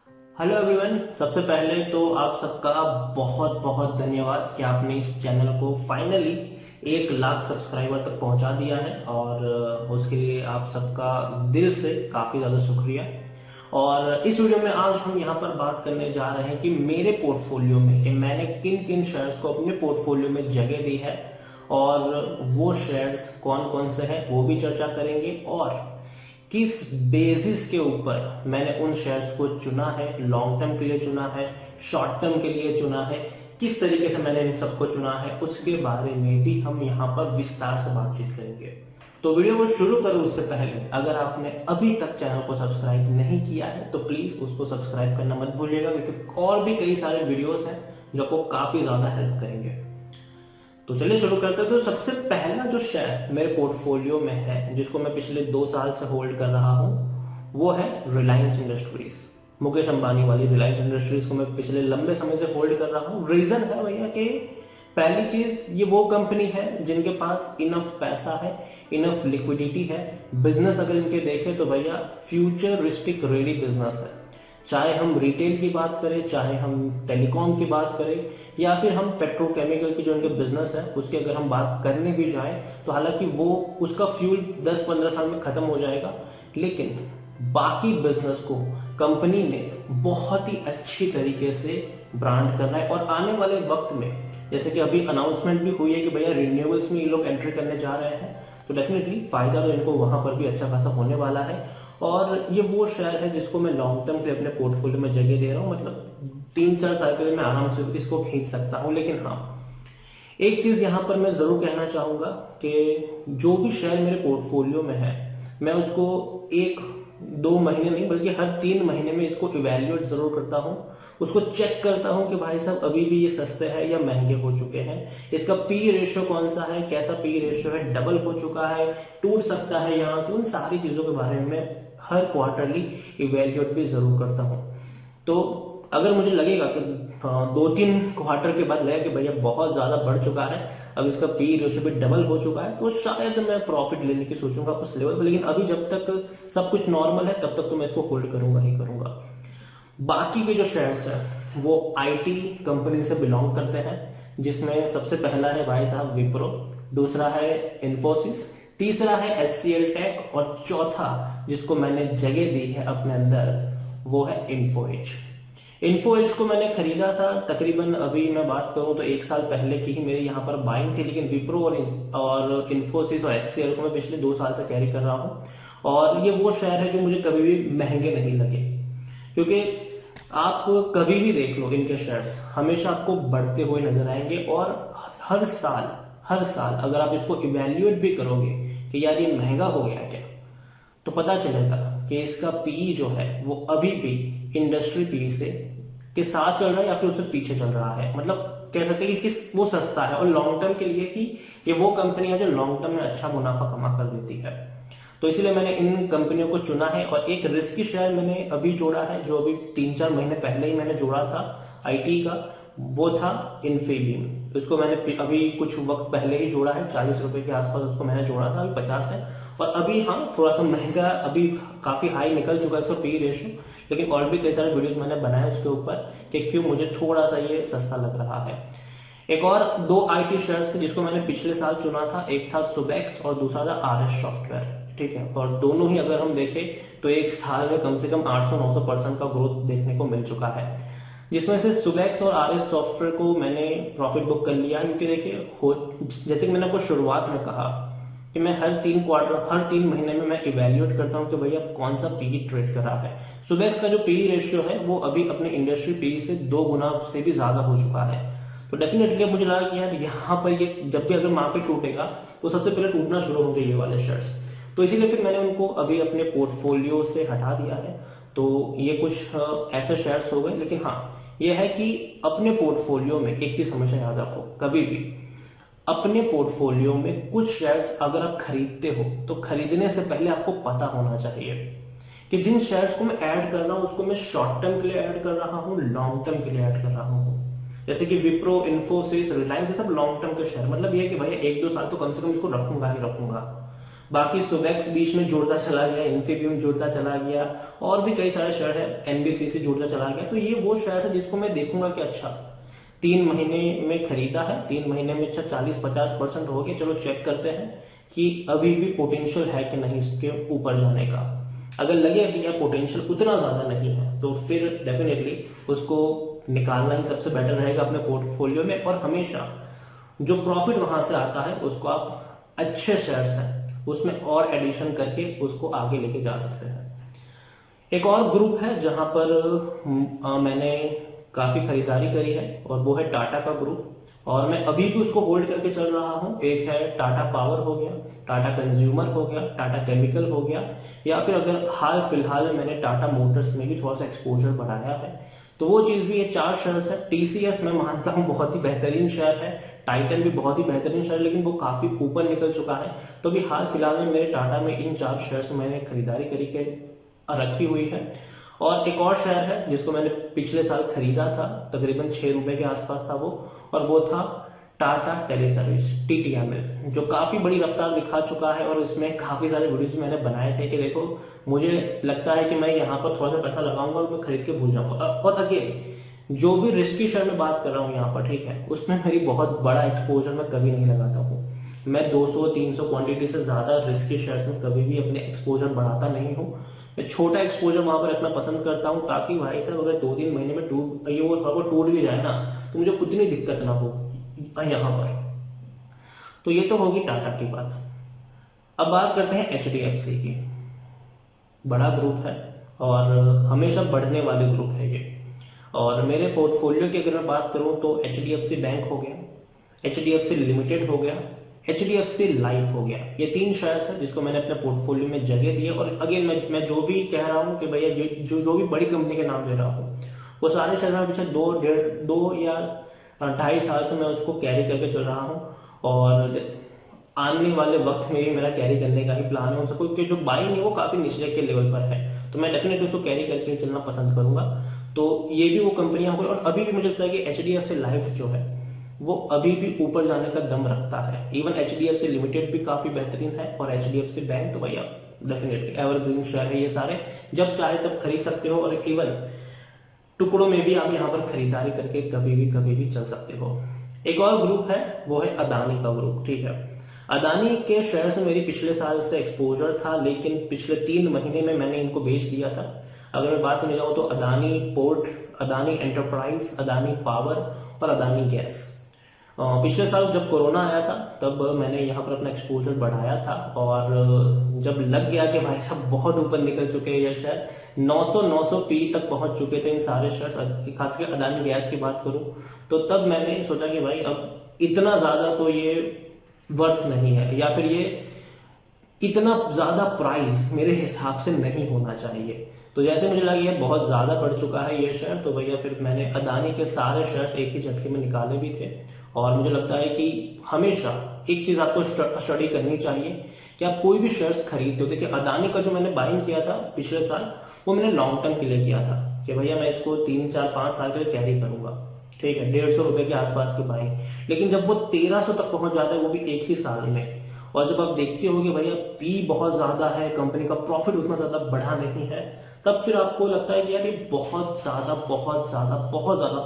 Hello everyone. सबसे पहले तो आप सबका बहुत बहुत धन्यवाद कि आपने इस चैनल को फाइनली 1 लाख सब्सक्राइबर तक पहुंचा दिया है और उसके लिए आप सबका दिल से काफ़ी ज़्यादा शुक्रिया। और इस वीडियो में आज हम यहाँ पर बात करने जा रहे हैं कि मेरे पोर्टफोलियो में कि मैंने किन किन शेयर्स को अपने पोर्टफोलियो में जगह दी है और वो शेयर्स कौन कौन से हैं वो भी चर्चा करेंगे और किस बेसिस के ऊपर मैंने उन शेयर्स को चुना है, लॉन्ग टर्म के लिए चुना है, शॉर्ट टर्म के लिए चुना है, किस तरीके से मैंने इन सबको चुना है, उसके बारे में भी हम यहाँ पर विस्तार से बातचीत करेंगे। तो वीडियो को शुरू करूं उससे पहले अगर आपने अभी तक चैनल को सब्सक्राइब नहीं किया है तो प्लीज उसको सब्सक्राइब करना मत भूलिएगा, क्योंकि और भी कई सारे वीडियोस हैं जो आपको काफी ज्यादा हेल्प करेंगे। तो चलिए शुरू करते हैं। तो सबसे पहला जो शेयर मेरे पोर्टफोलियो में है, जिसको मैं पिछले 2 साल से होल्ड कर रहा हूं, वो है रिलायंस इंडस्ट्रीज। मुकेश अंबानी वाली रिलायंस इंडस्ट्रीज को मैं पिछले लंबे समय से होल्ड कर रहा हूं। रीजन है भैया कि पहली चीज, ये वो कंपनी है जिनके पास इनफ पैसा है, इनफ लिक्विडिटी है। बिजनेस अगर इनके देखें तो भैया फ्यूचरिस्टिक रेडी बिजनेस है। चाहे हम रिटेल की बात करें, चाहे हम टेलीकॉम की बात करें, या फिर हम पेट्रोकेमिकल की जो इनके बिजनेस है उसकी अगर हम बात करने भी जाए तो हालांकि वो उसका फ्यूल 10-15 साल में खत्म हो जाएगा, लेकिन बाकी बिजनेस को कंपनी ने बहुत ही अच्छी तरीके से ब्रांड करना है। और आने वाले वक्त में जैसे कि अभी अनाउंसमेंट भी हुई है कि भैया रिन्यूएबल्स में ये लोग एंट्री करने जा रहे हैं, तो डेफिनेटली फायदा तो इनको वहां पर भी अच्छा खासा होने वाला है। और ये वो शेयर है जिसको मैं लॉन्ग टर्म के अपने पोर्टफोलियो में जगह दे रहा हूँ, मतलब 3-4 साल के लिए मैं आराम से इसको खींच सकता हूँ। लेकिन हाँ, एक चीज यहां पर मैं जरूर कहना चाहूंगा कि जो भी शेयर मेरे पोर्टफोलियो में है मैं उसको 1-2 महीने नहीं बल्कि हर 3 महीने में इसको इवेल्युएट जरूर करता हूँ। उसको चेक करता हूँ कि भाई साहब अभी भी ये सस्ते हैं या महंगे हो चुके हैं, इसका पी रेशियो कौन सा है, कैसा पी रेशियो है, डबल हो चुका है, टूट सकता है यहां से। उन सारी चीजों के बारे में मैं हर क्वार्टरली इवेल्युएट भी जरूर करता हूँ। तो अगर मुझे लगेगा कि 2-3 क्वार्टर के बाद लगे कि भैया बहुत ज्यादा बढ़ चुका है, अब इसका पी रेशियो भी डबल हो चुका है, तो शायद मैं प्रॉफिट लेने की सोचूंगा उस लेवल पर। लेकिन अभी जब तक सब कुछ नॉर्मल है तब तक तो मैं इसको होल्ड करूंगा ही करूंगा। बाकी के जो शेयर्स है वो आईटी कंपनी से बिलोंग करते हैं, जिसमें सबसे पहला है भाई साहब विप्रो, दूसरा है इन्फोसिस, तीसरा है एचसीएल टेक और चौथा जिसको मैंने जगह दी है अपने अंदर वो है इन्फो एज। इन्फो एज को मैंने खरीदा था तकरीबन, अभी मैं बात करूं तो 1 साल पहले की ही मेरे यहाँ पर बाइंग थी। लेकिन विप्रो और इन्फोसिस और एचसीएल को मैं पिछले 2 साल से कैरी कर रहा हूं। और ये वो शेयर है जो मुझे कभी भी महंगे नहीं लगे, क्योंकि आप कभी भी देख लो इनके शेयर्स हमेशा आपको बढ़ते हुए नजर आएंगे। और हर साल अगर आप इसको इवेल्युएट भी करोगे कि यार ये महंगा हो गया क्या, तो पता चलेगा कि इसका पीई जो है वो अभी भी इंडस्ट्री पीई से के साथ चल रहा है या फिर उससे पीछे चल रहा है। मतलब कह सकते हैं कि किस वो सस्ता है और लॉन्ग टर्म के लिए कि ये वो कंपनी है जो लॉन्ग टर्म में अच्छा मुनाफा कमा कर देती है। तो इसीलिए मैंने इन कंपनियों को चुना है। और एक रिस्की शेयर मैंने अभी जोड़ा है, जो अभी 3-4 महीने पहले ही मैंने जोड़ा था आईटी का, वो था इन्फीबीम। उसको मैंने अभी कुछ वक्त पहले ही जोड़ा है, 40 रुपए के आसपास उसको मैंने जोड़ा था, अभी 50 है। और अभी हाँ थोड़ा सा महंगा, अभी काफी हाई निकल चुका है इसका पी रेशियो। लेकिन और भी कई सारे वीडियोस मैंने बनाए उसके ऊपर कि क्यों मुझे थोड़ा सा ये सस्ता लग रहा है। एक और 2 आईटी शेयर्स थे जिसको मैंने पिछले साल चुना था, एक था सुबेक्स और दूसरा था आरएस सॉफ्टवेयर। ठीक है, और दोनों ही अगर हम देखें तो एक साल में कम से कम 800-900% का ग्रोथ देखने को मिल चुका है। जिसमें से सुबेक्स और आरएस सॉफ्टवेयर को मैंने प्रॉफिट बुक कर लिया है, क्योंकि देखिए जैसे कि मैंने आपको शुरुआत में कहा कि मैं हर 3 महीने में मैं इवेल्युएट करता हूं कि भैया कौन सा पीई ट्रेड कर रहा है। सुबेक्स का जो पीई रेशियो है वो अभी अपने इंडस्ट्री पीई से 2 गुना से भी ज्यादा हो चुका है। तो डेफिनेटली मुझे लगा कि यार यहाँ पर ये जब भी अगर मार्केट टूटेगा तो सबसे पहले टूटना शुरू होंगे ये वाले शेयर्स। तो इसीलिए फिर मैंने उनको अभी अपने पोर्टफोलियो से हटा दिया है। तो ये कुछ ऐसे शेयर्स हो गए। लेकिन हाँ, ये है कि अपने पोर्टफोलियो में एक चीज हमेशा याद रखो, कभी भी अपने पोर्टफोलियो में कुछ शेयर्स अगर आप खरीदते हो तो खरीदने से पहले आपको पता होना चाहिए कि जिन शेयर्स को मैं ऐड कर रहा हूं उसको मैं शॉर्ट टर्म के लिए ऐड कर रहा हूं, लॉन्ग टर्म के लिए ऐड कर रहा हूं। जैसे कि विप्रो, इन्फोसिस, रिलायंस, ये सब लॉन्ग टर्म के शेयर, मतलब ये है कि भाई 1-2 साल तो कम से कम इसको रखूंगा ही रखूंगा। बाकी सुबेक्स बीच में जुड़ता चला गया, इन्फीबीम जुड़ता चला गया, और भी कई सारे शेयर है, एनबीसीसी जुड़ता चला गया। तो ये वो शेयर है जिसको मैं देखूंगा कि अच्छा 3 महीने में खरीदा है, 3 महीने में अच्छा 40-50% हो गया, चलो चेक करते हैं कि अभी भी पोटेंशियल है कि नहीं इसके ऊपर जाने का। अगर लगे कि यार पोटेंशियल उतना ज्यादा नहीं है तो फिर डेफिनेटली उसको निकालना ही सबसे बेटर रहेगा अपने पोर्टफोलियो में। और हमेशा जो प्रॉफिट वहां से आता है उसको आप अच्छे शेयर्स हैं उसमें और एडिशन करके उसको आगे लेके जा सकते हैं। एक और ग्रुप है जहां पर मैंने काफी खरीदारी करी है और वो है टाटा का ग्रुप, और मैं अभी भी उसको होल्ड करके चल रहा हूं। एक है टाटा पावर हो गया, टाटा कंज्यूमर हो गया, टाटा केमिकल हो गया, या फिर अगर हाल फिलहाल मैंने टाटा मोटर्स में भी थोड़ा सा एक्सपोजर बढ़ाया है तो वो चीज भी, ये 4 शेयर्स है। टीसीएस मैं मानता हूं बहुत ही बेहतरीन शेयर है, टाइटन भी बहुत ही बेहतरीन शेयर, लेकिन वो काफी ऊपर निकल चुका है। तो भी हाल फिलहाल में मेरे टाटा में इन 4 शेयर्स में मैंने खरीदारी करी के रखी हुई है। और एक और शेयर है जिसको मैंने पिछले साल खरीदा था, तकरीबन 6 रुपए के आसपास था वो, और वो था टाटा टेली सर्विस, टीटीएमएल, जो काफी बड़ी रफ्तार दिखा चुका है। और इसमें काफी सारे वीडियोस मैंने बनाए थे कि देखो मुझे लगता है कि मैं यहाँ पर थोड़ा सा पैसा लगाऊंगा और मैं खरीद के भूल जाऊंगा। और अगेन जो भी रिस्की शेयर में बात कर रहा हूँ यहाँ पर, ठीक है, उसमें मेरी बहुत बड़ा एक्सपोजर मैं कभी नहीं लगाता हूँ। मैं 200-300 क्वांटिटी से ज्यादा रिस्की शेयर्स में कभी भी अपने एक्सपोजर बढ़ाता नहीं हूँ। मैं छोटा एक्सपोजर वहां पर रखना पसंद करता हूँ, ताकि भाई साहब अगर 2-3 महीने में वो टूट भी जाए ना तो मुझे उतनी दिक्कत ना हो यहाँ पर। तो ये तो होगी टाटा की बात। अब बात करते हैं एचडीएफसी की। बड़ा ग्रुप है और हमेशा बढ़ने वाले ग्रुप है ये। और मेरे पोर्टफोलियो की अगर मैं बात करूं तो एचडीएफसी बैंक हो गया, एचडीएफसी लिमिटेड हो गया, एचडीएफसी लाइफ हो गया। ये 3 शेयर्स है जिसको मैंने अपने पोर्टफोलियो में जगह दी है। और अगेन मैं जो भी कह रहा हूं कि भैया जो भी बड़ी कंपनी के नाम ले रहा हूं वो सारे शेयर में पीछे 2 या 2.5 साल से मैं उसको कैरी करके चल रहा हूं। और आने वाले वक्त में भी मेरा कैरी करने का ही प्लान है उन सबको, क्योंकि जो बाइंग है वो काफी निचले के लेवल पर है, तो मैं डेफिनेटली उसको कैरी करके चलना पसंद करूंगा। तो ये भी वो कंपनियां हो गई। और अभी भी मुझे लगता है कि एचडीएफसी लाइफ जो है वो अभी भी ऊपर जाने का दम रखता है। इवन एचडीएफसी लिमिटेड भी काफी बेहतरीन है, और एचडीएफसी बैंक तो भैया डेफिनेटली एवरग्रीन शेयर है ये सारे, जब चाहे तब खरीद सकते हो। और इवन टुकड़ों में भी आप यहाँ पर खरीदारी करके कभी भी चल सकते हो। एक और ग्रुप है वो है अदानी का ग्रुप, ठीक है। अदानी के शेयर से मेरी पिछले साल से एक्सपोजर था, लेकिन पिछले 3 महीने में मैंने इनको बेच दिया था। अगर मैं बात करने जाऊं तो Adani port, Adani enterprise, Adani power और अदानी गैस। पिछले साल जब कोरोना आया था तब मैंने यहाँ पर अपना एक्सपोजर बढ़ाया था, और जब लग गया कि भाई साहब बहुत ऊपर निकल चुके हैं ये शेयर, 900 पी तक पहुंच चुके थे इन सारे शेयर, खासकर अदानी गैस की बात करूं तो तब मैंने सोचा कि भाई अब इतना ज्यादा तो ये वर्थ नहीं है, या फिर ये इतना ज्यादा प्राइस मेरे हिसाब से नहीं होना चाहिए। तो जैसे मुझे लगा ये बहुत ज्यादा बढ़ चुका है ये शेयर, तो भैया फिर मैंने अदानी के सारे शेयर्स एक ही झटके में निकाले भी थे। और मुझे लगता है कि हमेशा एक चीज आपको स्टडी करनी चाहिए कि आप कोई भी शेयर्स खरीदते हो। देखिए अदानी का जो मैंने बाइंग किया था पिछले साल वो मैंने लॉन्ग टर्म के लिए किया था कि भैया मैं इसको 3-4-5 साल के लिए कैरी करूंगा, ठीक है, 150 रुपए के आसपास की बाइंग। लेकिन जब वो 1300 तक पहुंच जाता है वो भी एक ही साल में, और जब आप देखते हो कि भैया पी बहुत ज्यादा है, कंपनी का प्रॉफिट उतना ज्यादा बढ़ा नहीं है, तब फिर आपको लगता है कि यार ये बहुत ज्यादा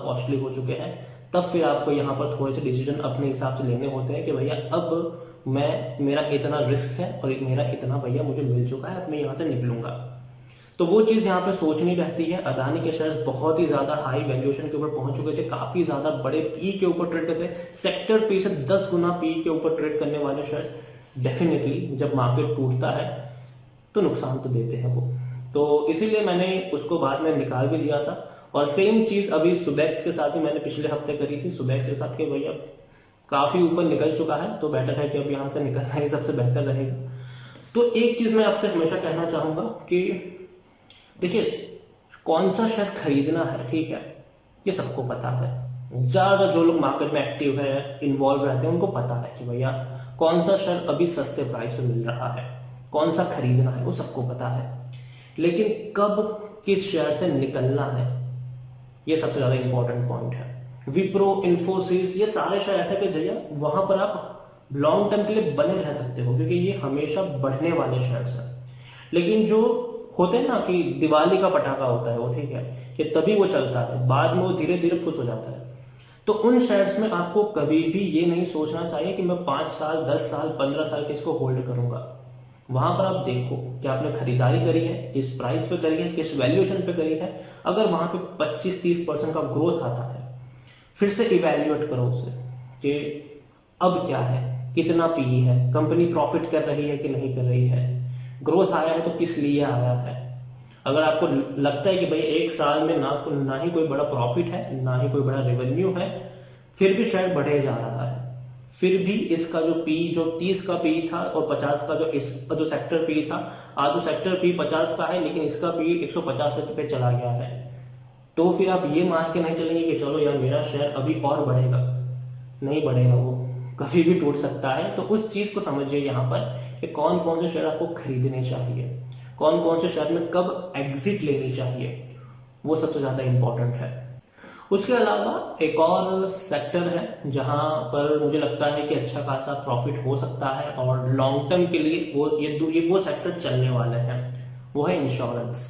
कॉस्टली हो चुके हैं। तब फिर आपको यहाँ पर थोड़े से डिसीजन अपने हिसाब से लेने होते हैं कि भैया अब मेरा इतना रिस्क है और मेरा इतना भैया मुझे मिल चुका है, अब मैं यहाँ से निकलूंगा। तो वो चीज यहाँ पे सोचनी रहती है। अदानी के शेयर्स बहुत ही ज्यादा हाई वैल्यूएशन के ऊपर पहुंच चुके थे, काफी ज्यादा बड़े पी के ऊपर ट्रेड करते थे, सेक्टर पी से 10 गुना पी के ऊपर ट्रेड करने वाले शेयर्स डेफिनेटली जब मार्केट टूटता है तो नुकसान तो देते हैं वो। तो इसीलिए मैंने उसको बाद में निकाल भी दिया था। और सेम चीज अभी सुबेक्स के साथ ही मैंने पिछले हफ्ते करी थी, सुबेक्स के साथ के भैया काफी ऊपर निकल चुका है, तो बेटर है कि अब यहाँ से निकलना ही सबसे बेहतर रहेगा। तो एक चीज मैं आपसे हमेशा कहना चाहूंगा कि देखिए कौन सा शेयर खरीदना है, ठीक है, ये सबको पता है। ज्यादा जो लोग मार्केट में एक्टिव है, इन्वॉल्व रहते हैं, उनको पता है कि भैया कौन सा शेयर अभी सस्ते प्राइस पे मिल रहा है, कौन सा खरीदना है, वो सबको पता है। लेकिन कब किस शेयर से निकलना है ये सबसे ज्यादा इंपॉर्टेंट पॉइंट है। विप्रो, इन्फोसिस, ये सारे शेयर ऐसे कि भैया वहां पर आप लॉन्ग टर्म के लिए बने रह सकते हो, क्योंकि ये हमेशा बढ़ने वाले शेयर्स हैं। लेकिन जो होते हैं ना कि दिवाली का पटाखा होता है वो, ठीक है, कि तभी वो चलता है, बाद में वो धीरे धीरे फुस हो जाता है। तो उन शेयर्स में आपको कभी भी ये नहीं सोचना चाहिए कि मैं 5 साल 10 साल 15 साल के इसको होल्ड करूंगा। वहां पर आप देखो कि आपने खरीदारी करी है, किस प्राइस पे करी है, किस वैल्यूएशन पे करी है। अगर वहां पे 25-30% का ग्रोथ आता है, फिर से इवेल्युएट करो उसे कि अब क्या है, कितना पीई है, कंपनी प्रॉफिट कर रही है कि नहीं कर रही है, ग्रोथ आया है तो किस लिए आया है। अगर आपको लगता है कि भाई एक साल में ना ही कोई बड़ा प्रॉफिट है, ना ही कोई बड़ा रेवेन्यू है, फिर भी शेयर बढ़े जा रहा है, फिर भी इसका जो पी जो 30 का पी था और 50 का जो इसका जो सेक्टर पी था, आज जो सेक्टर पी 50 का है लेकिन इसका पी 150 पे चला गया है, तो फिर आप ये मान के नहीं चलेंगे कि चलो यार मेरा शेयर अभी और बढ़ेगा। नहीं बढ़ेगा, वो कभी भी टूट सकता है। तो उस चीज को समझिए यहाँ पर कि कौन कौन से शेयर आपको खरीदने चाहिए, कौन कौन से शेयर में कब एग्जिट लेनी चाहिए, वो सबसे ज्यादा इंपॉर्टेंट है। उसके अलावा एक और सेक्टर है जहां पर मुझे लगता है कि अच्छा खासा प्रॉफिट हो सकता है और लॉन्ग टर्म के लिए वो सेक्टर चलने वाले हैं, वो है इंश्योरेंस।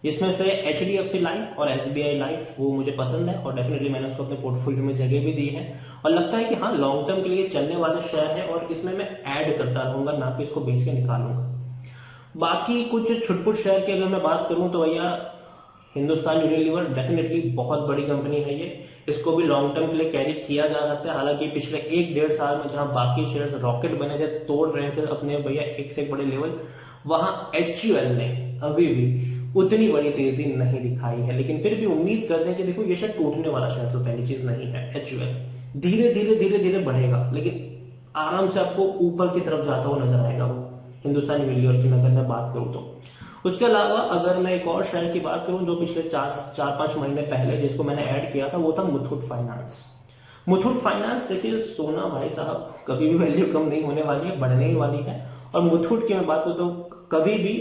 जिसमें से HDFC लाइफ और SBI लाइफ वो मुझे पसंद है और डेफिनेटली मैंने उसको अपने पोर्टफोलियो में जगह भी दी है और लगता है कि हाँ लॉन्ग टर्म के लिए चलने वाले शेयर है और इसमें मैं ऐड करता रहूंगा, ना कि इसको बेच के निकालूंगा। बाकी कुछ छुटपुट शेयर की अगर मैं बात करूं तो भैया हिंदुस्तान यूनिलीवर डेफिनेटली बहुत बड़ी कंपनी है ये, इसको भी लॉन्ग टर्म के लिए कैरी किया जा सकता है। हालांकि पिछले 1-1.5 साल में जहां बाकी शेयर्स रॉकेट बने थे, तोड़ रहे थे अपने भैया एक से एक बड़े लेवल, वहां HUL ने अभी भी उतनी बड़ी तेजी नहीं दिखाई है। लेकिन फिर भी उम्मीद करते हैं कि देखो ये शायद टूटने वाला शेयर तो पहली चीज नहीं है। HUL धीरे धीरे बढ़ेगा, लेकिन आराम से आपको ऊपर की तरफ जाता हुआ नजर आएगा वो, हिंदुस्तान यूनिलीवर की अगर मैं बात करूं तो। उसके अलावा अगर मैं एक और शेयर की बात करूं जो पिछले 4-5 महीने पहले जिसको मैंने ऐड किया था, वो था मुथूट फाइनेंस। मुथूट फाइनेंस देखिए सोना भाई साहब कभी भी वैल्यू कम नहीं होने वाली है, बढ़ने ही वाली है। और मुथूट की मैं बात करूं तो कभी भी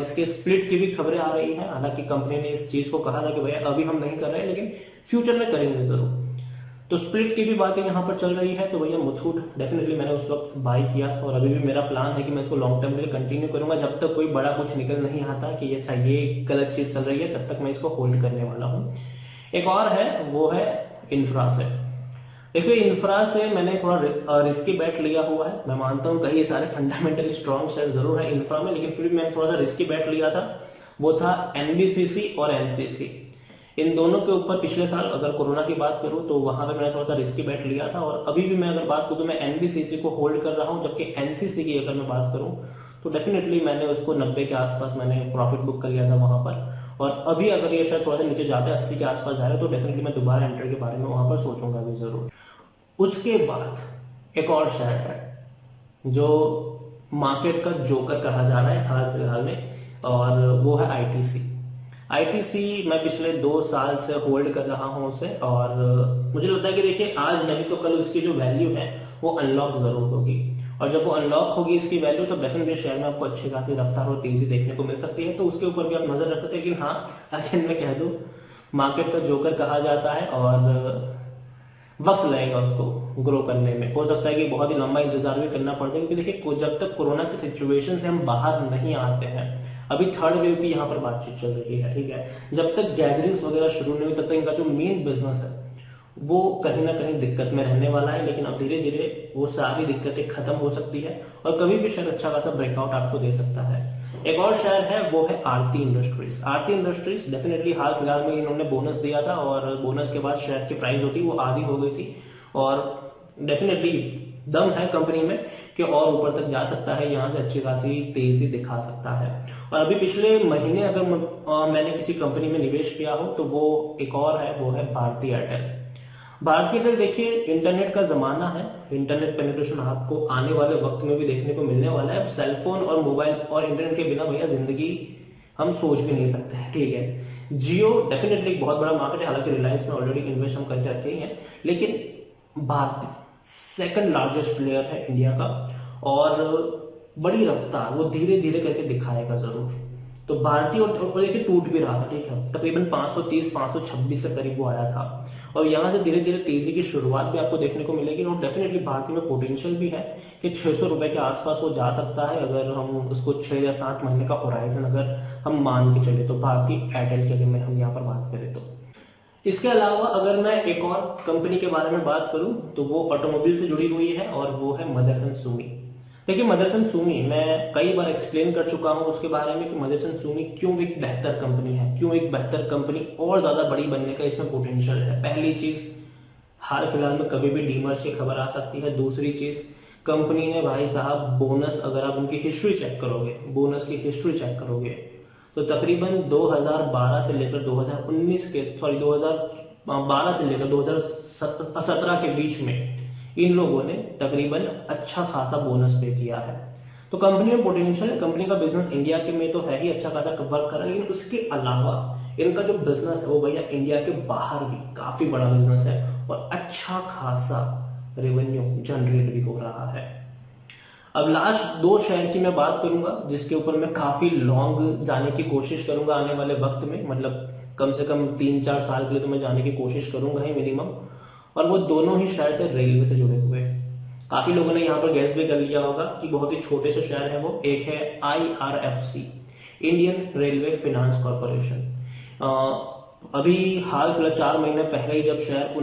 इसके स्प्लिट की भी खबरें आ रही है। हालांकि कंपनी ने इस चीज को कहा था कि भैया अभी हम नहीं कर रहे हैं लेकिन फ्यूचर में करेंगे जरूर, तो स्प्लिट की भी बातें यहाँ पर चल रही है। तो भैया मुथूट डेफिनेटली मैंने उस वक्त बाय किया और अभी भी मेरा प्लान है कि मैं इसको लॉन्ग टर्म के लिए कंटिन्यू करूंगा जब तक कोई बड़ा कुछ निकल नहीं आता कि अच्छा ये गलत चीज चल रही है, तब तक मैं इसको होल्ड करने वाला हूँ। एक और है वो है इंफ्रा से। देखिए इंफ्रा से मैंने थोड़ा रिस्की बैट लिया हुआ है। मैं मानता हूँ कई सारे फंडामेंटली स्ट्रॉन्ग शेयर जरूर है इंफ्रा में, लेकिन फिर भी मैंने थोड़ा सा रिस्की बैट लिया था, वो था NBCC और NCC। इन दोनों के ऊपर पिछले साल अगर कोरोना की बात करूं तो वहां पे मैंने थोड़ा सा रिस्की बैट लिया था और अभी भी मैं अगर बात करूं तो मैं NBCC को होल्ड कर रहा हूं, जबकि NCC की अगर मैं बात करूं तो डेफिनेटली मैंने उसको 90 के आसपास मैंने प्रॉफिट बुक कर लिया था वहां पर। और अभी अगर ये शायद थोड़ा सा नीचे जाता है 80 के आसपास जाएगा तो डेफिनेटली मैं दोबारा एंटर के बारे में वहां पर सोचूंगा भी जरूर। उसके बाद एक और शेयर है जो मार्केट का जोकर कहा जा रहा है हाल फिलहाल में, और वो है ITC। मैं पिछले 2 साल से होल्ड कर रहा हूं उसे और मुझे लगता है कि देखिए आज नहीं तो कल उसकी जो वैल्यू है वो अनलॉक जरूर होगी, और जब वो अनलॉक होगी इसकी वैल्यू तो डेफिनेटली शेयर में आपको अच्छी खासी रफ्तार और तेजी देखने को मिल सकती है। तो उसके ऊपर भी आप नजर रख सकते हैं। लेकिन हाँ अगेन मैं कह दूं मार्केट का जोकर कहा जाता है और वक्त लगेगा उसको ग्रो करने में। हो सकता है कि बहुत ही लंबा इंतजार भी करना पड़ जाए, क्योंकि देखिए जब तक कोरोना की सिचुएशन से हम बाहर नहीं आते हैं, अभी थर्ड वेव की यहाँ पर बातचीत चल रही है, ठीक है, जब तक गैदरिंग्स वगैरह शुरू नहीं हुई तब तक इनका जो मेन बिजनेस है वो कहीं ना कहीं दिक्कत में रहने वाला है। लेकिन अब धीरे धीरे वो सारी दिक्कतें खत्म हो सकती है और कभी भी शायद अच्छा खासा ब्रेकआउट आपको दे सकता है। एक और शेयर है वो है आरती इंडस्ट्रीज। आरती इंडस्ट्रीज डेफिनेटली हाल फिलहाल में इन्होंने बोनस दिया था और बोनस के बाद शेयर की प्राइस होती वो आधी हो गई थी और डेफिनेटली दम है कंपनी में कि और ऊपर तक जा सकता है, यहाँ से अच्छी खासी तेजी दिखा सकता है। और अभी पिछले महीने अगर मैंने किसी कंपनी में निवेश किया हो तो वो एक और है, वो है भारती एयरटेल। भारती एयरटेल देखिए इंटरनेट का जमाना है, इंटरनेट पेनिट्रेशन आपको आने वाले वक्त में भी देखने को मिलने वाला है। सेलफोन और मोबाइल और इंटरनेट के बिना भैया जिंदगी हम सोच भी नहीं सकते हैं, ठीक है। जियो डेफिनेटली एक बहुत बड़ा मार्केट है, हालांकि रिलायंस में ऑलरेडी इन्वेस्ट हम करके रखे ही हैं, लेकिन भारती सेकंड लार्जेस्ट प्लेयर है इंडिया का और बड़ी रफ्तार वो धीरे धीरे करके दिखाएगा जरूर। तो भारतीय और देखिए टूट भी रहा था, ठीक है, तकरीबन 530 526 से करीब वो आया था, और यहाँ से धीरे धीरे तेजी की शुरुआत भी आपको देखने को मिलेगी। और डेफिनेटली भारतीय में पोटेंशियल भी है कि 600 रुपए के आसपास वो जा सकता है, अगर हम उसको 6 या 7 महीने का होराइजन अगर हम मान के चले तो, भारतीय एयरटेल के अगर हम यहाँ पर बात करें तो। इसके अलावा अगर मैं एक और कंपनी के बारे में बात करूं तो वो ऑटोमोबाइल से जुड़ी हुई है, और वो है मदरसन सुमी। देखिए मदरसन सुमी मैं कई बार एक्सप्लेन कर चुका हूं उसके बारे में कि मदरसन सुमी क्यों एक बेहतर कंपनी है, क्यों एक बेहतर कंपनी और ज्यादा बड़ी बनने का इसमें पोटेंशियल है। पहली चीज, हाल फिलहाल में कभी भी डीमर्ज की खबर आ सकती है। दूसरी चीज, कंपनी ने भाई साहब बोनस, अगर आप उनकी हिस्ट्री चेक करोगे, बोनस की हिस्ट्री चेक करोगे तो तकरीबन 2012 से लेकर 2019 के 2012 से लेकर 2017 के बीच में इन लोगों ने तकरीबन अच्छा खासा बोनस पे किया है। तो कंपनी में पोटेंशियल है, कंपनी का बिजनेस इंडिया के में तो है ही अच्छा खासा वर्क कर रहा है, लेकिन उसके अलावा इनका जो बिजनेस है वो भैया इंडिया के बाहर भी काफी बड़ा बिजनेस है और अच्छा खासा रेवेन्यू जनरेट भी हो रहा है। अब लास्ट 2 शहर की मैं बात करूंगा जिसके ऊपर मैं काफी लॉन्ग जाने की कोशिश करूंगा आने वाले वक्त में, मतलब कम से कम 3-4 साल के लिए तो मैं जाने की कोशिश करूंगा ही मिनिमम, और वो दोनों ही शहर से रेलवे से जुड़े हुए हैं। काफी लोगों ने यहाँ पर गैस भी कर लिया होगा कि बहुत ही छोटे से शहर है वो। एक है IRFC, Indian railway finance corporation. अभी हाल फिलहाल 4 महीने पहले ही जब शेयर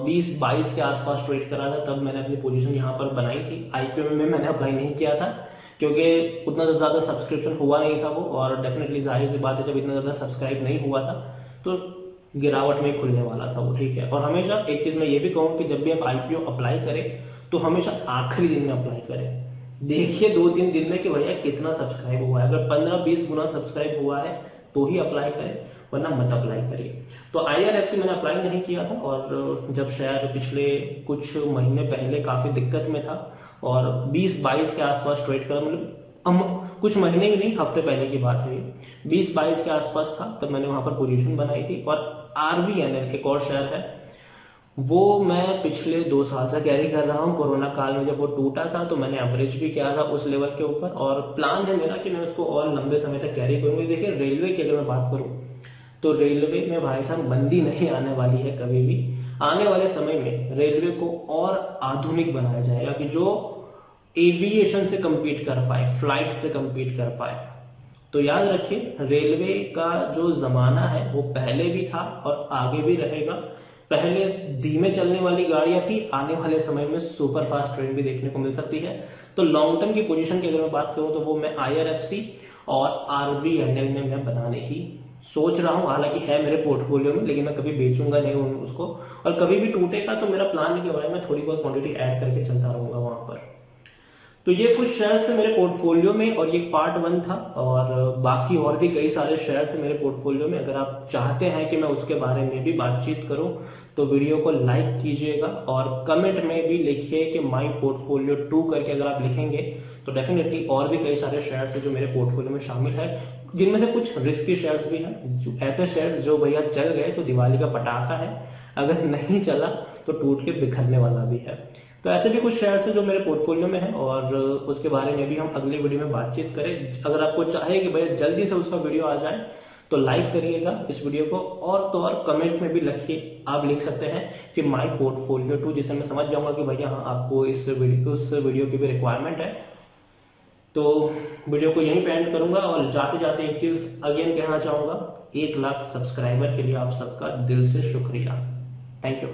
20-22 के आसपास ट्रेड करा था तब मैंने अपनी पोजीशन यहाँ पर बनाई थी। IPO में मैंने अप्लाई नहीं किया था क्योंकि उतना ज्यादा सब्सक्रिप्शन हुआ नहीं था वो, और डेफिनेटली जाहिर सी बात है जब इतना ज्यादा सब्सक्राइब नहीं हुआ था तो गिरावट में खुलने वाला था वो, ठीक है। और हमेशा एक चीज मैं ये भी कहूँ कि जब भी आप IPO अप्लाई करें तो हमेशा आखिरी दिन में अप्लाई करें। देखिए 2-3 दिन में कि भैया कितना सब्सक्राइब हुआ है, अगर 15-20 गुना सब्सक्राइब हुआ है तो ही अप्लाई करें, वरना मत अप्लाई करिए। तो IRFC मैंने अप्लाई नहीं किया था, और जब शेयर पिछले कुछ महीने पहले काफी दिक्कत में था और 20-22 के आसपास ट्रेड करा, मतलब कुछ महीने भी नहीं, हफ्ते पहले की बात है, 20-22 के आसपास था तब मैंने वहां पर पोजीशन बनाई थी। और RVNL एक और शेयर है वो मैं पिछले 2 साल से कैरी कर रहा हूँ। कोरोना काल में जब वो टूटा था तो मैंने एवरेज भी किया था उस लेवल के ऊपर, और प्लान है मेरा कि मैं उसको और लंबे समय तक कैरी करूंगी। देखिए रेलवे की अगर मैं बात करूं तो रेलवे में भाई साहब मंदी नहीं आने वाली है कभी भी। आने वाले समय में रेलवे को और आधुनिक बनाया जाएगा कि जो एविएशन से कंपीट कर पाए, फ्लाइट से कंपीट कर पाए। तो याद रखिए रेलवे का जो जमाना है वो पहले भी था और आगे भी रहेगा। पहले धीमे चलने वाली गाड़ियां थी, आने वाले समय में सुपर फास्ट ट्रेन भी देखने को मिल सकती है। तो लॉन्ग टर्म की पोजीशन की अगर मैं बात करूं तो वो मैं IRFC और RVNL में मैं बनाने की सोच रहा हूं। हालांकि है मेरे पोर्टफोलियो में, लेकिन मैं कभी बेचूंगा नहीं उसको, और कभी भी टूटेगा तो मेरा प्लान नहीं है, मैं थोड़ी बहुत क्वांटिटी ऐड करके चलता रहूंगा वहां पर। तो ये कुछ शेयर्स थे मेरे पोर्टफोलियो में और ये पार्ट 1 था, और बाकी और भी कई सारे शेयर्स हैं मेरे पोर्टफोलियो में। अगर आप चाहते हैं कि मैं उसके बारे में भी बातचीत करूं तो वीडियो को लाइक कीजिएगा और कमेंट में भी लिखिए कि माई पोर्टफोलियो 2 करके अगर आप लिखेंगे तो डेफिनेटली और भी कई सारे शेयर्स हैं जो मेरे पोर्टफोलियो में शामिल है, जिनमें से कुछ रिस्की शेयर्स भी हैं, ऐसे शेयर्स जो भैया चल गए तो दिवाली का पटाखा है, अगर नहीं चला तो टूट के बिखरने वाला भी है। तो ऐसे भी कुछ शेयर्स हैं जो मेरे पोर्टफोलियो में है और उसके बारे में भी हम अगली वीडियो में बातचीत करें। अगर आपको चाहे कि भैया जल्दी से उसका वीडियो आ जाए तो लाइक करिएगा इस वीडियो को, और तो और कमेंट में भी लिखिए, आप लिख सकते हैं कि माई पोर्टफोलियो 2, जिससे मैं समझ जाऊंगा कि भैया हाँ आपको इस वीडियो की भी रिक्वायरमेंट है। तो वीडियो को यहीं पे एंड करूंगा, और जाते जाते एक चीज अगेन कहना चाहूंगा, 1 लाख सब्सक्राइबर के लिए आप सबका दिल से शुक्रिया। Thank you.